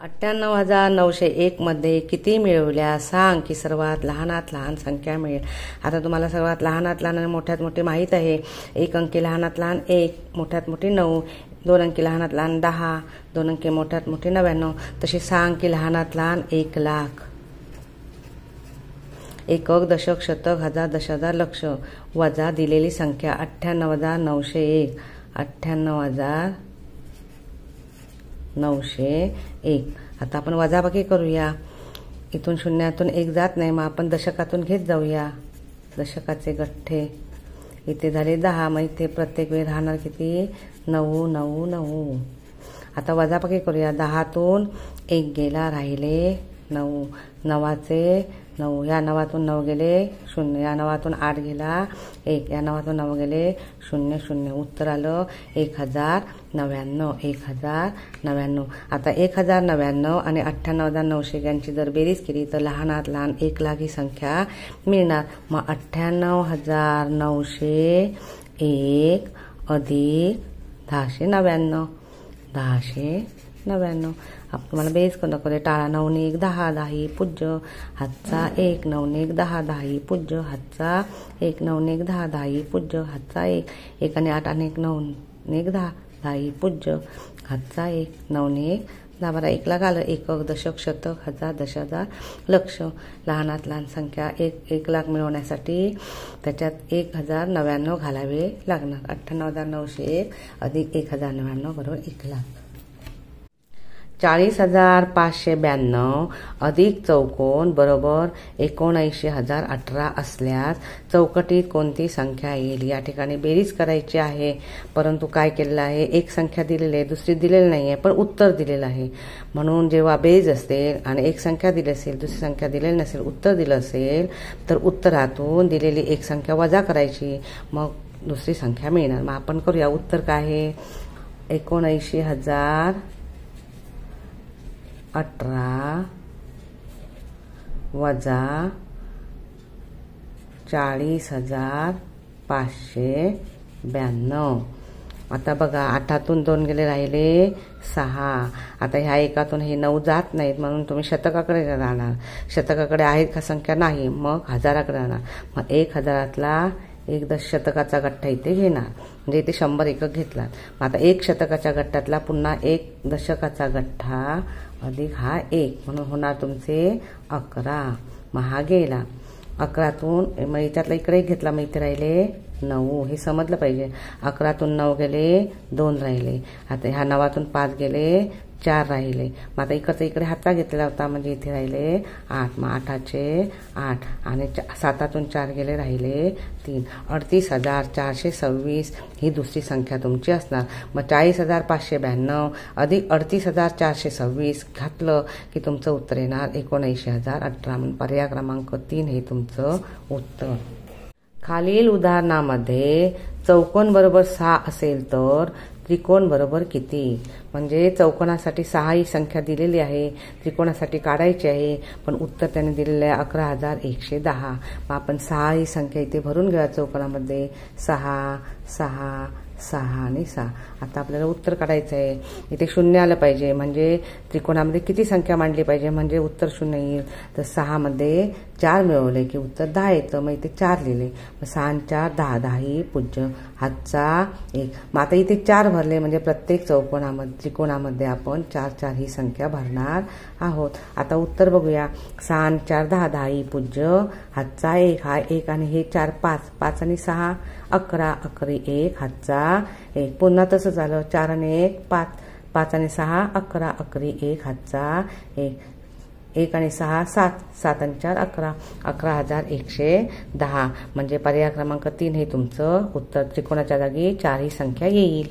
98,901 मध्ये किती मिळवल्या सांग की सर्वात लहानात लहान संख्या मिळेल। आता तुम्हाला सर्वात लहानात लहान आणि मोठ्यात मोठे माहीत आहे। 1 अंकी लहानात लहान 1, मोठ्यात मोठी 9, 2 अंकी लहानात लहान 10, 2 अंकी मोठ्यात मोठी 99। तशी 6 अंकी लहानात लहान 1 लाख, एकक, दशक, शतक, हजार, दशहजार, लक्ष वजा दिलेली संख्या 98,901। 98,901। आता आपण वजाबाकी करूया। इथून शून्यातून 1 जात नाही, मग आपण दशकातून घेत जाऊया। दशकाचे गठ्ठे इथे झाले 10, मग इथे प्रत्येक वेळ राहणार किती 9 9 9। आता वजाबाकी करूया। 10तून 1 गेला, राहिले 9, 9चे 9, या 9तून 9 गेले 0, या 9तून 8 गेला 1, या 9तून 9 गेले 0 0। उत्तर आलं 1099। 1099। आता 1099 आणि 98,901 यांची जर बेरीज केली तर लहानात लहान 1 लाख ही संख्या मिळणार। मग 98,901 अधिक 1099। 1099 आपण तुम्हाला बेरीज करून दाखवले। टाळा 9 ने 1 10, 10 पूज्य, हातचा 1, 9 ने 1 10, 10 पूज्य, हातचा 1, 9 ने 1 10, 10 पूज्य, हातचा 1, 1 आणि 8 आणि 1 9 ने 1 10, 10 पूज्य, हातचा 1, 9 ने 1 10, 12, 1 लाख आलं। एकक, दशक, शतक, हजार, दशहजार, लक्ष लहानात लहान संख्या 1 लाख मिळवण्यासाठी त्याच्यात 1099 घालावे लागणार। 98,901 अधिक 1099 बरोबर 1 लाख। 40,592 अधिक चौकोन बरोबर 79,018 असल्यास चौकटीत कोणती संख्या येईल। या ठिकाणी बेरीज करायची आहे, परंतु काय केलेलं आहे, एक संख्या दिलेली आहे, दुसरी दिलेली नाही आहे, पण उत्तर दिलेलं आहे। म्हणून जेव्हा बेरीज असते आणि एक संख्या दिली असेल, दुसरी संख्या दिलेली नसेल, उत्तर दिलं असेल, तर उत्तरातून दिलेली एक संख्या वजा करायची, मग दुसरी संख्या मिळणार। मग आपण करूया। उत्तर काय आहे 79,018 वजा 40,592। आता बघा 8तून 2 गेले, राहिले 6। आता ह्या एकातून हे 9 जात नाहीत, म्हणून तुम्ही शतकाकडे राहणार। शतकाकडे आहेत का संख्या नाही, मग हजाराकडे राहणार। मग 1000तला 1 दशशतकाचा गठ्ठा इथे घेणार, म्हणजे इथे 100 एकक घेतला। मग आता 1 शतकाच्या गठ्ठ्यातला पुन्हा 1 दशकाचा गठ्ठा अधिक हा 1, म्हणून होणार तुमचे 11। मग हा गेला 11तून, मग याच्यातला इकडे घेतला, मग इथे राहिले 9। हे समजलं पाहिजे। 11तून 9 गेले 2 राहिले। आता ह्या 9तून 5 गेले 4 राहिले। मग आता इकडे हातचा घेतलेला होता, म्हणजे इथे राहिले 8। मग 8चे 8 आणि 7तून 4 गेले, राहिले 3। 38,426 ही दुसरी संख्या तुमची असणार। मग 40,592 अधिक 38,426 घातलं की तुमचं उत्तर येणार 79,018। म्हणून पर्याय क्रमांक 3 हे तुमचं उत्तर। खालील उदाहरणामध्ये चौकोन बरोबर 6 असेल तर त्रिकोण बरोबर किती। म्हणजे चौकोनासाठी 6 ही संख्या दिलेली आहे, त्रिकोणासाठी काढायची आहे, पण उत्तर त्याने दिलेलं आहे 11,110। मग आपण 6 ही संख्या इथे भरून घेऊया चौकोनामध्ये। 6 6 6 आणि 6। आता आपल्याला उत्तर काढायचं आहे। इथे 0 आलं पाहिजे, म्हणजे त्रिकोणामध्ये किती संख्या मांडली पाहिजे, म्हणजे उत्तर 0 येईल। तर 6 मध्ये 4 मिळवले की उत्तर 10 येतं। मग इथे 4 लिहिले, मग 6 आणि 4 10, 10 पूज्य, हातचा 1। मग आता इथे 4 भरले, म्हणजे प्रत्येक त्रिकोणामध्ये आपण 4 4 ही संख्या भरणार आहोत। आता उत्तर बघूया। 6 आणि 4 10, 10 पूज्य, हातचा 1, हा 1 आणि हे 4 5, 5 आणि 6 11, 11 1, हातचा 1। पुन्हा तसं झालं, 4 आणि 1 5, 5 आणि 6 11, 11 1, हातचा 1, 1 आणि 6 7, 7 आणि 4 11, 11,110। म्हणजे पर्याय क्रमांक 3 हे तुमचं उत्तर। त्रिकोणाच्या जागी 4 ही संख्या येईल।